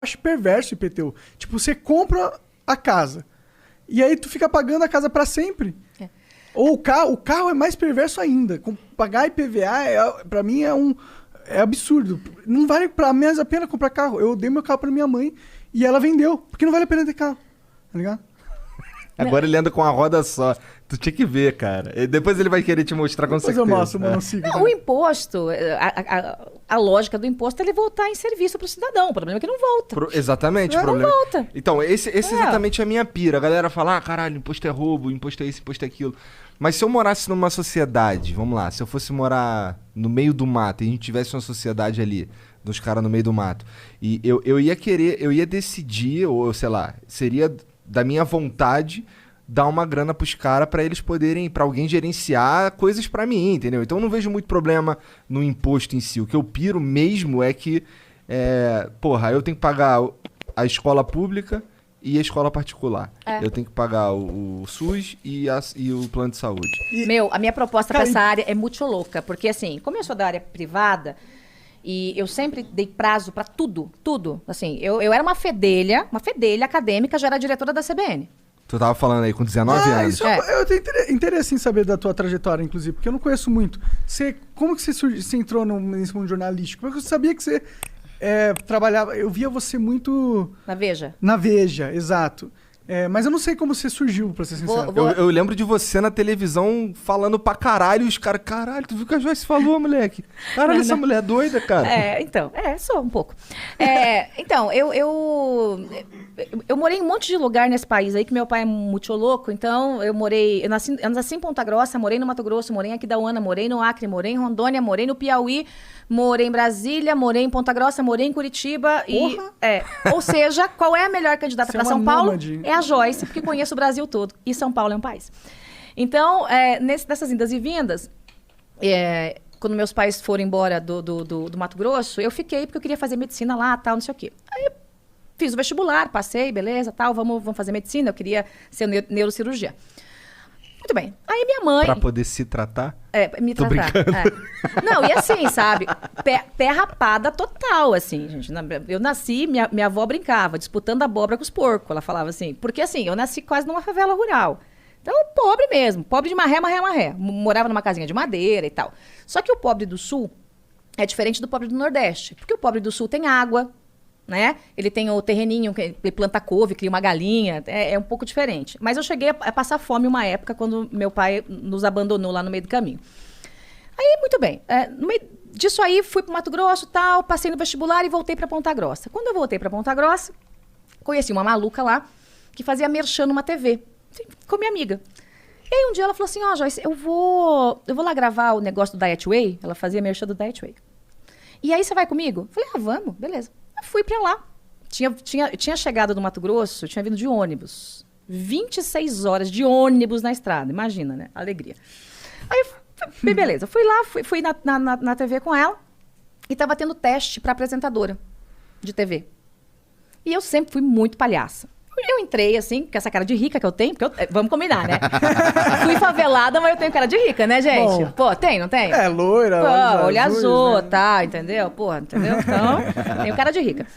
acho perverso o IPTU. Tipo, você compra a casa e aí tu fica pagando a casa pra sempre. Ou o carro é mais perverso ainda. Pagar IPVA, pra mim, é absurdo. Não vale pra mais a pena comprar carro. Eu dei meu carro pra minha mãe e ela vendeu. Porque não vale a pena ter carro. Tá ligado? Agora ele anda com uma roda só. Tu tinha que ver, cara. E depois ele vai querer te mostrar com certeza. Depois eu mostro o monociclo. Não, o imposto, a lógica do imposto é ele voltar em serviço pro cidadão. O problema é que não volta. Exatamente. O problema... Não volta. Então, esse é exatamente a minha pira. A galera fala, caralho, imposto é roubo, imposto é isso, imposto é aquilo. Mas se eu morasse numa sociedade, vamos lá, se eu fosse morar no meio do mato e a gente tivesse uma sociedade ali, dos caras no meio do mato, e eu ia decidir, ou sei lá, seria da minha vontade dar uma grana pros caras pra eles poderem, pra alguém gerenciar coisas pra mim, entendeu? Então eu não vejo muito problema no imposto em si. O que eu piro mesmo é que, porra, eu tenho que pagar a escola pública e a escola particular. Eu tenho que pagar o SUS e o plano de saúde. A minha proposta pra essa área é muito louca, porque assim, como eu sou da área privada, e eu sempre dei prazo pra tudo. Assim, eu era uma fedelha acadêmica, já era diretora da CBN. Tu tava falando aí com 19 anos. Eu tenho interesse em saber da tua trajetória, inclusive, porque eu não conheço muito. Como que você entrou nesse mundo jornalístico? Porque eu sabia que você trabalhava... Eu via você muito... Na Veja. Na Veja, exato. Mas eu não sei como você surgiu, pra ser sincero. Eu lembro de você na televisão falando pra caralho e os caras... Caralho, tu viu o que a Joyce falou, moleque? Caralho, essa mulher é doida, cara. Sou um pouco. Então, eu morei em um monte de lugar nesse país aí, que meu pai é muito louco, então eu nasci em Ponta Grossa, morei no Mato Grosso, morei em Aquidauana, morei no Acre, morei em Rondônia, morei no Piauí, morei em Brasília, morei em Ponta Grossa, morei em Curitiba. Ou seja, qual é a melhor candidata para São Paulo? É a Joyce, porque conheço o Brasil todo. E São Paulo é um país. Então, nessas indas e vindas, quando meus pais foram embora do Mato Grosso, eu fiquei porque eu queria fazer medicina lá, tal, não sei o quê. Aí fiz o vestibular, passei, beleza, tal, vamos fazer medicina, eu queria ser neurocirurgiã. Muito bem. Aí minha mãe... Pra poder se tratar? Me tratar. Não, e assim, sabe? Pé rapada total, assim, gente. Eu nasci, minha avó brincava, disputando abóbora com os porcos. Ela falava assim, porque assim, eu nasci quase numa favela rural. Então, pobre mesmo. Pobre de marré. Morava numa casinha de madeira e tal. Só que o pobre do Sul é diferente do pobre do Nordeste. Porque o pobre do Sul tem água, né? Ele tem o terreninho, ele planta couve, cria uma galinha, é um pouco diferente. Mas eu cheguei a passar fome uma época quando meu pai nos abandonou lá no meio do caminho. Aí, muito bem. No meio disso aí, fui pro Mato Grosso, tal, passei no vestibular e voltei pra Ponta Grossa. Quando eu voltei pra Ponta Grossa, conheci uma maluca lá que fazia merchan numa TV, com minha amiga. E aí um dia ela falou assim, Joyce, eu vou lá gravar o negócio do Diet Way. Ela fazia merchan do Diet Way. E aí você vai comigo? Eu falei, vamos, beleza. Eu fui pra lá. Tinha chegado do Mato Grosso, eu tinha vindo de ônibus. 26 horas de ônibus na estrada. Imagina, né? Alegria. Aí, beleza. Fui lá, fui na TV com ela. E tava tendo teste pra apresentadora de TV. E eu sempre fui muito palhaça. Eu entrei, assim, com essa cara de rica que eu tenho, porque vamos combinar, né? Fui favelada, mas eu tenho cara de rica, né, gente? Bom, pô, tem, não tem? Loira, olho azul, né? tá, entendeu? Porra, entendeu? Então, tenho cara de rica.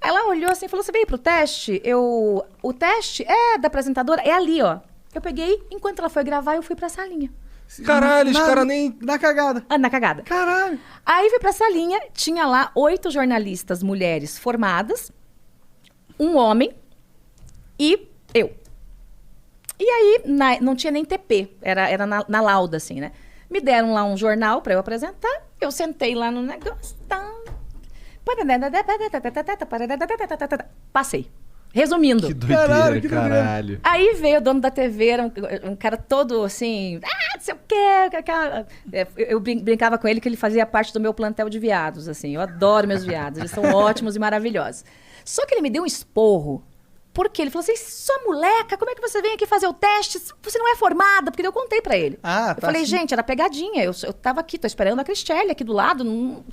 Aí ela olhou assim e falou, você veio pro teste? O teste da apresentadora é ali, ó. Eu peguei, enquanto ela foi gravar, eu fui pra salinha. Caralho, os caras nem... Na cagada. Na cagada. Caralho. Aí fui pra salinha, tinha lá 8 jornalistas mulheres formadas, um homem e eu. E aí, não tinha nem TP, era na lauda, assim, né? Me deram lá um jornal pra eu apresentar, eu sentei lá no negócio, passei. Resumindo. Que doideira, caralho. Aí veio o dono da TV, era um cara todo assim, não sei o quê. Eu brincava com ele que ele fazia parte do meu plantel de viados, assim. Eu adoro meus viados, eles são ótimos e maravilhosos. Só que ele me deu um esporro, porque ele falou assim, sua moleca, como é que você vem aqui fazer o teste? Você não é formada, porque eu contei pra ele. Eu falei, gente, era pegadinha, eu tava aqui, tô esperando a Cristiane aqui do lado.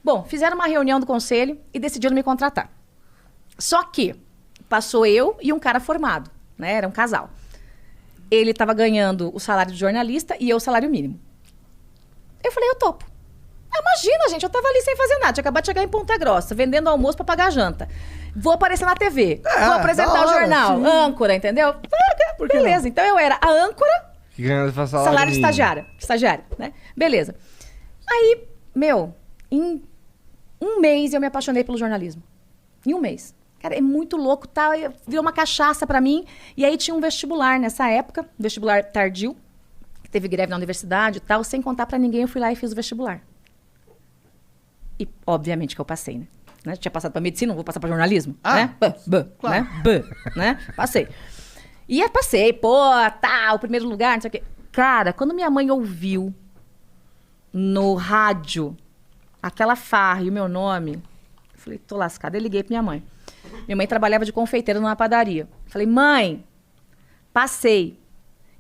Bom, fizeram uma reunião do conselho e decidiram me contratar. Só que passou eu e um cara formado, né? Era um casal. Ele estava ganhando o salário de jornalista e eu o salário mínimo. Eu falei, eu topo. Imagina, gente, eu tava ali sem fazer nada. Tinha acabado de chegar em Ponta Grossa, vendendo almoço para pagar a janta. vou aparecer na TV, vou apresentar da o hora, jornal, sim. âncora, entendeu? Por que Beleza, então eu era a âncora, Que ganha salário de estagiária, né? Beleza. Aí, em um mês eu me apaixonei pelo jornalismo. Em um mês. Cara, é muito louco, tá? Virou uma cachaça pra mim. E aí tinha um vestibular nessa época, vestibular tardio, que teve greve na universidade e tal. Sem contar pra ninguém, eu fui lá e fiz o vestibular. E, obviamente, que eu passei, né? Tinha passado pra medicina, não vou passar pra jornalismo, né? claro. Né? Passei. E passei, o primeiro lugar, não sei o quê. Cara, quando minha mãe ouviu no rádio aquela farra e o meu nome, eu falei, tô lascada. Eu liguei pra minha mãe. Minha mãe trabalhava de confeiteira numa padaria. Falei, mãe, passei.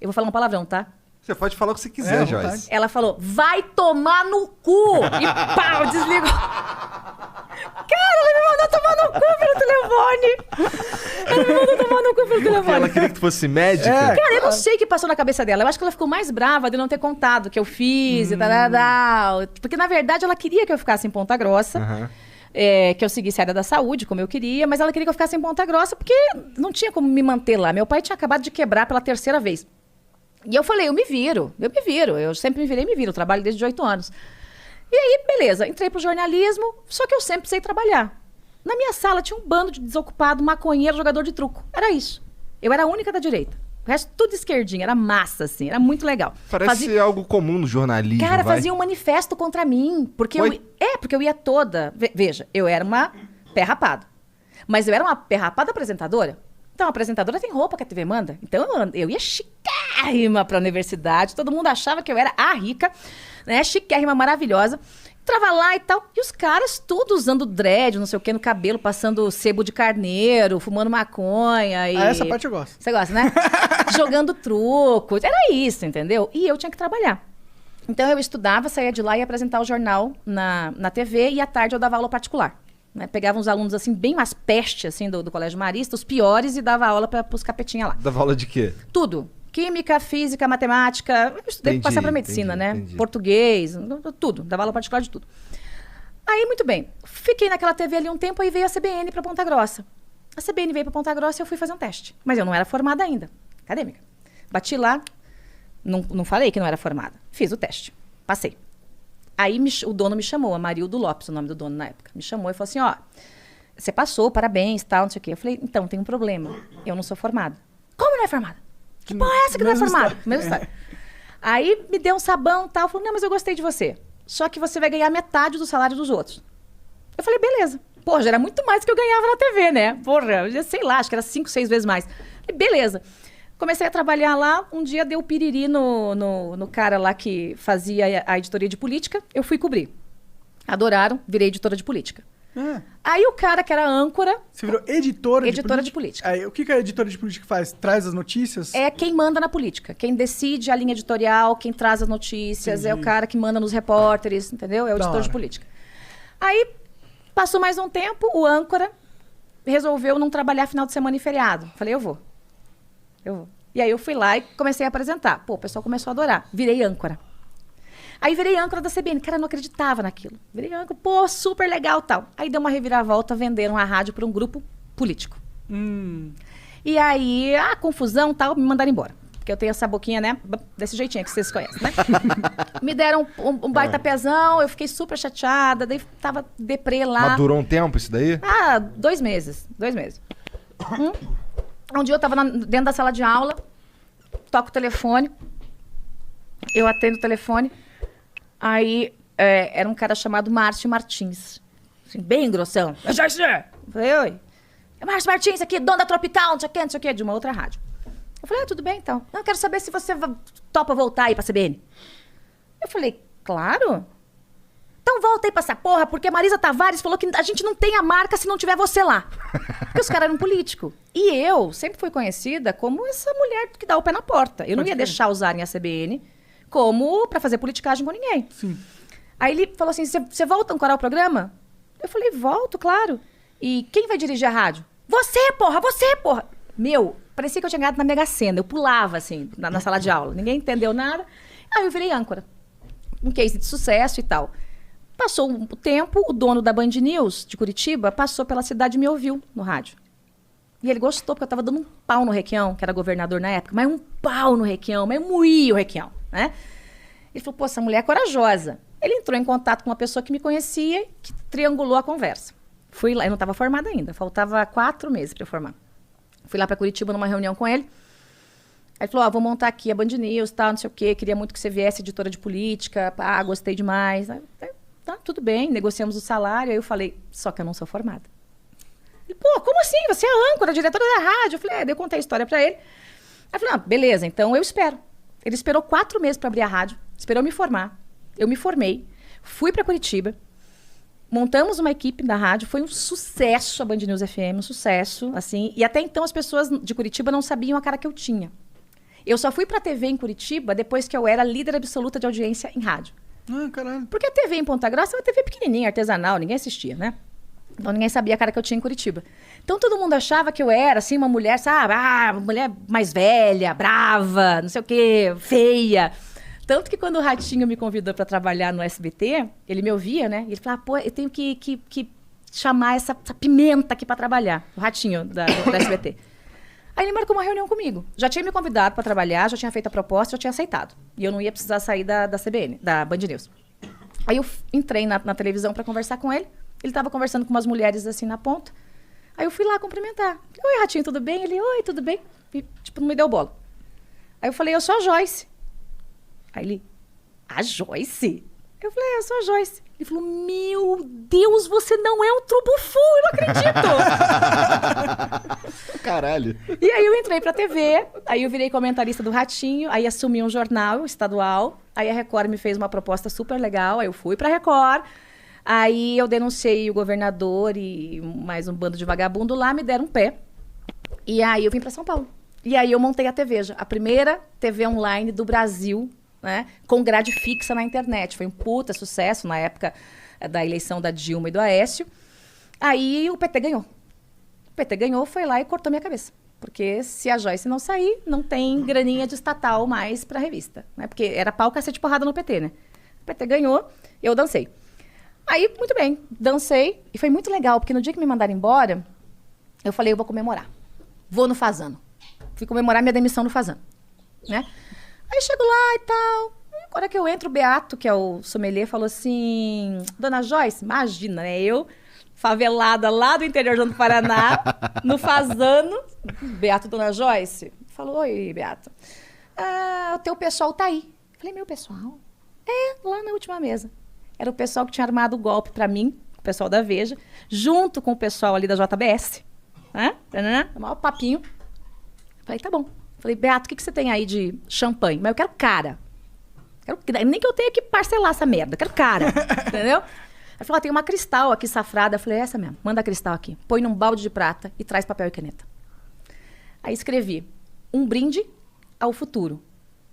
Eu vou falar um palavrão, tá? Você pode falar o que você quiser, Joyce. Ela falou, vai tomar no cu! E pau, desligou. Cara, ela me mandou tomar no cu pelo telefone. Ela me mandou tomar no cu pelo telefone. Ela queria que tu fosse médica? Cara, eu não sei o que passou na cabeça dela. Eu acho que ela ficou mais brava de não ter contado o que eu fiz e tal. Porque, na verdade, ela queria que eu ficasse em Ponta Grossa. Que eu seguisse a área da saúde, como eu queria. Mas ela queria que eu ficasse em Ponta Grossa porque não tinha como me manter lá. Meu pai tinha acabado de quebrar pela 3ª vez. E eu falei, eu me viro. Eu sempre me virei e me viro. Eu trabalho desde 18 anos. E aí, beleza, entrei pro jornalismo, só que eu sempre precisei trabalhar. Na minha sala tinha um bando de desocupado, maconheiro, jogador de truco. Era isso. Eu era a única da direita. O resto tudo esquerdinha, era massa, assim, era muito legal. Parece algo comum no jornalismo, Cara, fazia um manifesto contra mim, porque porque eu ia toda... Veja, eu era uma pé rapada. Mas eu era uma pé rapada apresentadora. Então, a apresentadora tem roupa que a TV manda. Então, eu ia chiquérrima pra universidade. Todo mundo achava que eu era a rica, né? Chiquérrima, maravilhosa. Entrava lá e tal. E os caras tudo usando dread, não sei o que, no cabelo, passando sebo de carneiro, fumando maconha. Essa parte eu gosto. Você gosta, né? Jogando truco. Era isso, entendeu? E eu tinha que trabalhar. Então, eu estudava, saía de lá e ia apresentar o jornal na TV. E à tarde eu dava aula particular. Né? Pegava uns alunos, assim, bem mais peste, assim, do Colégio Marista, os piores, e dava aula para os capetinhas lá. Dava aula de quê? Tudo. Química, física, matemática. Eu estudei pra passar para medicina, né? Português, tudo. Dava aula particular de tudo. Aí, muito bem. Fiquei naquela TV ali um tempo, aí veio a CBN para Ponta Grossa. A CBN veio para Ponta Grossa e eu fui fazer um teste. Mas eu não era formada ainda. Acadêmica. Bati lá, não falei que não era formada. Fiz o teste. Passei. Aí o dono me chamou, Amarildo Lopes, o nome do dono na época. Me chamou e falou assim, você passou, parabéns, tal, não sei o quê. Eu falei, então, tem um problema. Eu não sou formada. Como não é formada? Que porra é essa que não é formada? Mesma história. Aí me deu um sabão e tal. Falou, não, mas eu gostei de você. Só que você vai ganhar metade do salário dos outros. Eu falei, beleza. Porra, já era muito mais do que eu ganhava na TV, né? Porra, eu sei lá, acho que era 5, 6 vezes mais. Falei, beleza. Comecei a trabalhar lá, um dia deu piriri no cara lá que fazia a editoria de política, eu fui cobrir. Adoraram, virei editora de política. Aí o cara que era âncora... Você virou editora de política. Aí, o que a editora de política faz? Traz as notícias? É quem manda na política. Quem decide a linha editorial, quem traz as notícias, é o cara que manda nos repórteres, entendeu? É o editor de política. Aí, passou mais um tempo, o âncora resolveu não trabalhar final de semana e feriado. Falei, eu vou. E aí eu fui lá e comecei a apresentar. Pô, o pessoal começou a adorar. Virei âncora. Aí virei âncora da CBN. Cara, eu não acreditava naquilo. Virei âncora, pô, super legal, tal. Aí deu uma reviravolta, venderam a rádio para um grupo político. E aí, confusão, tal, me mandaram embora. Porque eu tenho essa boquinha, né, desse jeitinho que vocês conhecem, né? Me deram um baita pezão, eu fiquei super chateada, daí tava deprê lá. Mas durou um tempo isso daí? 2 meses. 2 meses. Um dia eu tava dentro da sala de aula, toco o telefone, eu atendo o telefone, aí era um cara chamado Márcio Martins, assim, bem grossão. Eu falei, oi, é Márcio Martins aqui, dono da Tropical, não sei o que, de uma outra rádio. Eu falei, tudo bem então. Não, eu quero saber se você topa voltar aí pra CBN. Eu falei, claro. Então volta aí pra essa porra, porque a Marisa Tavares falou que a gente não tem a marca se não tiver você lá. Porque os caras eram políticos. E eu sempre fui conhecida como essa mulher que dá o pé na porta. Eu não ia deixar usarem a CBN como pra fazer politicagem com ninguém. Sim. Aí ele falou assim, você volta a ancorar o programa? Eu falei, volto, claro. E quem vai dirigir a rádio? Você, porra! Meu, parecia que eu tinha ganhado na Mega Sena. Eu pulava, assim, na sala de aula. Ninguém entendeu nada. Aí eu virei âncora. Um case de sucesso e tal. Passou o tempo, o dono da Band News de Curitiba passou pela cidade e me ouviu no rádio. E ele gostou, porque eu tava dando um pau no Requião, que era governador na época, mas um pau no Requião, mas moía o Requião, né? Ele falou, pô, essa mulher é corajosa. Ele entrou em contato com uma pessoa que me conhecia, que triangulou a conversa. Fui lá, eu não estava formada ainda, faltava 4 meses para eu formar. Fui lá para Curitiba numa reunião com ele. Aí ele falou, vou montar aqui a Band News, tal, não sei o quê, queria muito que você viesse editora de política, gostei demais. Aí, tá, tudo bem, negociamos o salário. Aí eu falei, só que eu não sou formada. Ele, pô, como assim? Você é âncora, diretora da rádio. Eu falei, daí eu contei a história para ele. Aí eu falei, beleza, então eu espero. Ele esperou 4 meses para abrir a rádio, esperou me formar. Eu me formei, fui para Curitiba, montamos uma equipe da rádio, foi um sucesso a Band News FM, um sucesso, assim. E até então as pessoas de Curitiba não sabiam a cara que eu tinha. Eu só fui pra TV em Curitiba depois que eu era líder absoluta de audiência em rádio. Ah, caralho. Porque a TV em Ponta Grossa é uma TV pequenininha, artesanal, ninguém assistia, né? Então ninguém sabia a cara que eu tinha em Curitiba. Então todo mundo achava que eu era, assim, uma mulher, sabe? Uma mulher mais velha, brava, não sei o quê, feia. Tanto que quando o Ratinho me convidou para trabalhar no SBT, ele me ouvia, né? E ele falava, pô, eu tenho que chamar essa pimenta aqui para trabalhar. O Ratinho da SBT. Aí ele marcou uma reunião comigo. Já tinha me convidado para trabalhar, já tinha feito a proposta, já tinha aceitado. E eu não ia precisar sair da CBN, da Band News. Aí eu entrei na televisão para conversar com ele. Ele estava conversando com umas mulheres assim na ponta. Aí eu fui lá cumprimentar. Oi, Ratinho, tudo bem? Ele, oi, tudo bem? E, tipo, não me deu bola. Aí eu falei, eu sou a Joyce. Aí ele, a Joyce? Eu falei, eu sou a Joyce. Ele falou, meu Deus, você não é um trubufu, eu não acredito. Caralho. E aí eu entrei pra TV, aí eu virei comentarista do Ratinho, aí assumi um jornal estadual, aí a Record me fez uma proposta super legal, aí eu fui pra Record, aí eu denunciei o governador e mais um bando de vagabundo lá, me deram um pé, e aí eu vim pra São Paulo. E aí eu montei a TVja, a primeira TV online do Brasil, né, com grade fixa na internet. Foi um puta sucesso na época da eleição da Dilma e do Aécio. Aí o PT ganhou. O PT ganhou, foi lá e cortou minha cabeça. Porque se a Joyce não sair, não tem graninha de estatal mais pra revista. Né? Porque era pau, cacete, porrada no PT, né? O PT ganhou, eu dancei. Aí, muito bem, dancei. E foi muito legal, porque no dia que me mandaram embora, eu falei, eu vou comemorar. Vou no Fazano. Fui comemorar minha demissão no Fazano, né? Aí chego lá e tal. Agora que eu entro, o Beato, que é o sommelier, falou assim, Dona Joyce, imagina, né? Eu, favelada lá do interior do Paraná, no Fazano. Beato, Dona Joyce. Falou, oi, Beato. O teu pessoal tá aí. Falei, meu pessoal? Lá na última mesa. Era o pessoal que tinha armado o golpe pra mim, o pessoal da Veja, junto com o pessoal ali da JBS. Né? O maior papinho. Falei, tá bom. Falei, Beato, o que você tem aí de champanhe? Mas eu quero cara. Nem que eu tenha que parcelar essa merda. Eu quero cara. Entendeu? Ele falou, tem uma Cristal aqui safrada. Eu falei, essa mesmo. Manda a Cristal aqui. Põe num balde de prata e traz papel e caneta. Aí escrevi, um brinde ao futuro.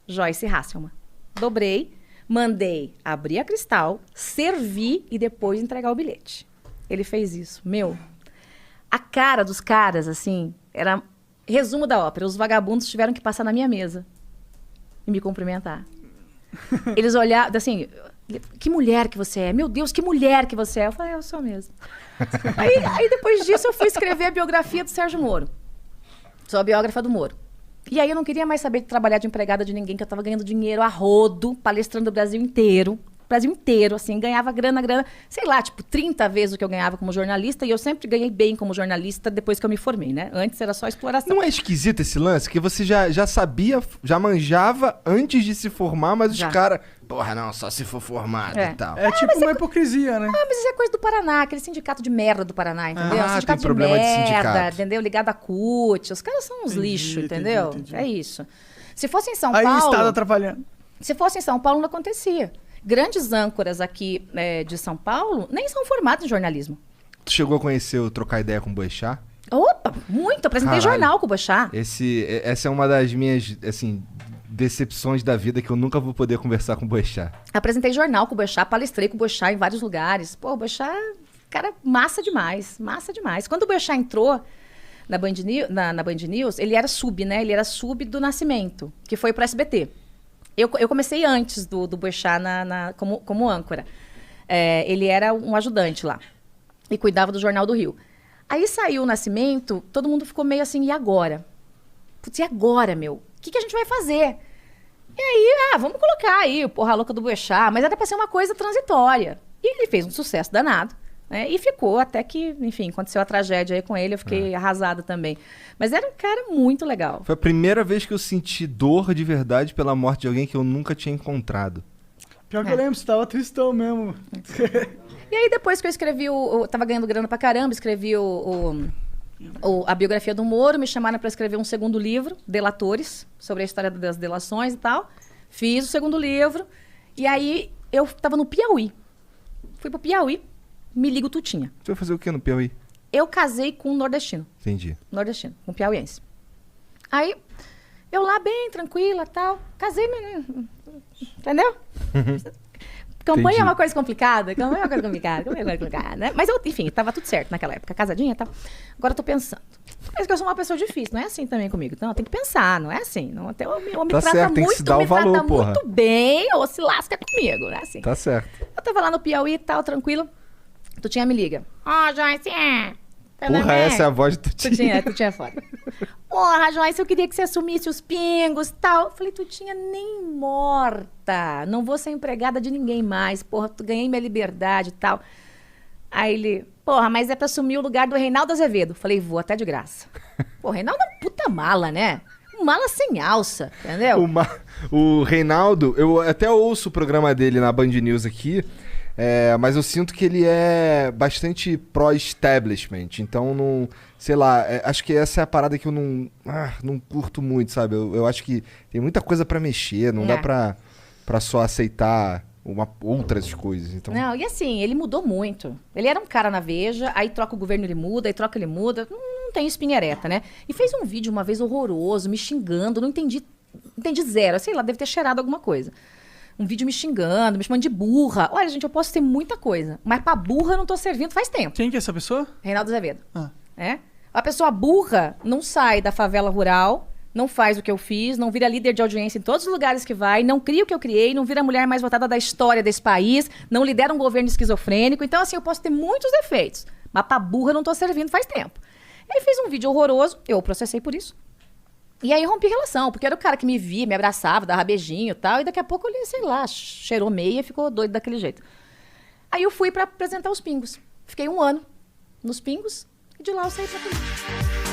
Joyce Hasselman. Dobrei, mandei abrir a Cristal, servir e depois entregar o bilhete. Ele fez isso. Meu, a cara dos caras, assim, era... Resumo da ópera, os vagabundos tiveram que passar na minha mesa e me cumprimentar. Eles olharam, assim, que mulher que você é? Meu Deus, que mulher que você é? Eu falei, eu sou mesmo. Aí depois disso eu fui escrever a biografia do Sérgio Moro. Sou a biógrafa do Moro. E aí eu não queria mais saber de trabalhar de empregada de ninguém, que eu tava ganhando dinheiro a rodo, palestrando o Brasil inteiro. Brasil inteiro, assim, ganhava grana, sei lá, tipo, 30 vezes o que eu ganhava como jornalista, e eu sempre ganhei bem como jornalista depois que eu me formei, né? Antes era só exploração. Não é esquisito esse lance? Que você já sabia, já manjava antes de se formar, mas os caras... Porra, não, só se for formado e tal. É tipo uma hipocrisia, né? Mas isso é coisa do Paraná, aquele sindicato de merda do Paraná, entendeu? Sindicato tem problema de sindicato. Entendeu? Ligado à CUT, os caras são uns lixos, entendeu? Entendi. É isso. Se fosse em São Aí Paulo... o Estado atrapalhando. Se fosse em São Paulo, não acontecia. Grandes âncoras aqui de São Paulo nem são formados em jornalismo. Tu chegou a conhecer o Trocar Ideia com o Boechat? Opa, muito. Apresentei jornal com o Boechat. Essa é uma das minhas, assim, decepções da vida, que eu nunca vou poder conversar com o Boechat. Apresentei jornal com o Boechat, palestrei com o Boechat em vários lugares. Pô, o Boechat, cara, massa demais, massa demais. Quando o Boechat entrou na Band News, ele era sub, né? Ele era sub do Nascimento, que foi pro SBT. Eu comecei antes do Boechat como âncora. Ele era um ajudante lá e cuidava do Jornal do Rio. Aí saiu o Nascimento, todo mundo ficou meio assim, e agora? Putz, e agora, meu? O que a gente vai fazer? E aí, vamos colocar aí o Porra Louca do Boechat, mas era pra ser uma coisa transitória. E ele fez um sucesso danado, né? E ficou até que, enfim, aconteceu a tragédia aí com ele, eu fiquei arrasada também. Mas era um cara muito legal. Foi a primeira vez que eu senti dor de verdade pela morte de alguém que eu nunca tinha encontrado. Pior que eu lembro, você tava tristão mesmo. E aí, depois que eu escrevi tava ganhando grana pra caramba, escrevi a biografia do Moro, me chamaram para escrever um segundo livro, Delatores, sobre a história das delações e tal. Fiz o segundo livro. E aí, eu tava no Piauí. Fui pro Piauí, me liga o Tutinha. Você vai fazer o que no Piauí? Eu casei com um nordestino. Entendi. Nordestino, com um piauiense. Aí, eu lá bem, tranquila, tal. Casei, entendeu? Campanha Entendi. é uma coisa complicada, né? Mas eu, enfim, tava tudo certo naquela época, casadinha e tal. Agora eu tô pensando. Mas que eu sou uma pessoa difícil, não é assim também comigo. Então, tem que pensar, não é assim. Não, até o homem Tá trata certo, tem que se dar o valor, porra. muito bem, ou se lasca comigo, não é assim. Tá certo. Eu tava lá no Piauí e tal, tranquilo. Tutinha me liga. Joyce, tá na Porra, bem? essa é a voz do Tutinha. Tutinha é foda. Porra, Joyce, eu queria que você assumisse os pingos e tal. Eu falei, Tutinha, nem morta. Não vou ser empregada de ninguém mais. Porra, ganhei minha liberdade e tal. Aí ele, porra, mas é pra assumir o lugar do Reinaldo Azevedo. Eu falei, vou até de graça. Pô, Reinaldo é uma puta mala, né? Mala sem alça, entendeu? O Reinaldo, eu até ouço o programa dele na Band News aqui, mas eu sinto que ele é bastante pró-establishment. Então, não, sei lá, acho que essa é a parada que eu não curto muito, sabe? Eu acho que tem muita coisa pra mexer, não dá pra só aceitar outras coisas. Então... Não, e assim, ele mudou muito. Ele era um cara na Veja, aí troca o governo, ele muda, aí troca, ele muda. Não tem espinha ereta, né? E fez um vídeo uma vez horroroso, me xingando, não entendi zero. Sei lá, deve ter cheirado alguma coisa. Um vídeo me xingando, me chamando de burra. Olha, gente, eu posso ter muita coisa, mas pra burra eu não tô servindo faz tempo. Quem que é essa pessoa? Reinaldo Azevedo. A pessoa burra não sai da favela rural, não faz o que eu fiz, não vira líder de audiência em todos os lugares que vai, não cria o que eu criei, não vira a mulher mais votada da história desse país, não lidera um governo esquizofrênico. Então, assim, eu posso ter muitos defeitos, mas pra burra eu não tô servindo faz tempo. Aí fez um vídeo horroroso, eu processei por isso. E aí rompi relação, porque era o cara que me via, me abraçava, dava beijinho e tal, e daqui a pouco ele, sei lá, cheirou meia e ficou doido daquele jeito. Aí eu fui pra apresentar os Pingos. Fiquei 1 ano nos Pingos, e de lá eu saí pra política.